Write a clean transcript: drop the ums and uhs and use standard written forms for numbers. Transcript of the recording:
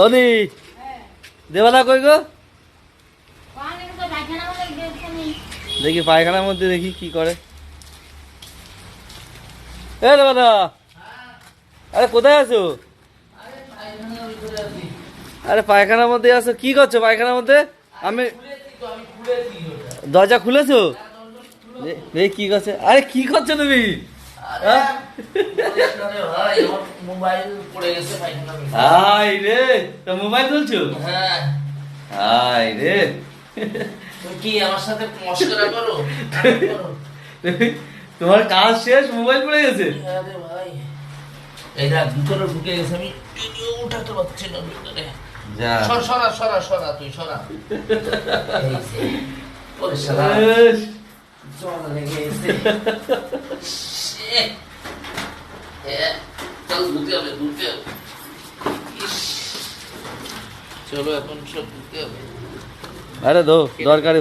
ওদি দেবাদা কই গো? দেখি পায়খানার মধ্যে দেখি কি করে। এ দেবাদা, আরে কোথায় আছো? আরে পায়খানার মধ্যে আছো, কি করছো পায়খানার মধ্যে? আমি দরজা খুলেছো? দেখি কি করছে। আরে কি করছো তুমি? হাই রে, তো মোবাইল তুলছো? হাই রে, কি আমার সাথে মস্করা করো? তোমার কাজ শেষ, মোবাইল পড়ে গেছে। আরে ভাই, এই দেখ ভিতরে ঢুকে গেছে, আমি উঠাতে পারছি না ভিতরে। যা সরা সরা সরা, তুই সরা। এই যে, ওরে শালা, জল লেগে গেছে। চল ধুতে হবে, ধুতে হবে। চলো এখন সব ধুতে হবে। আরে দো দরকারি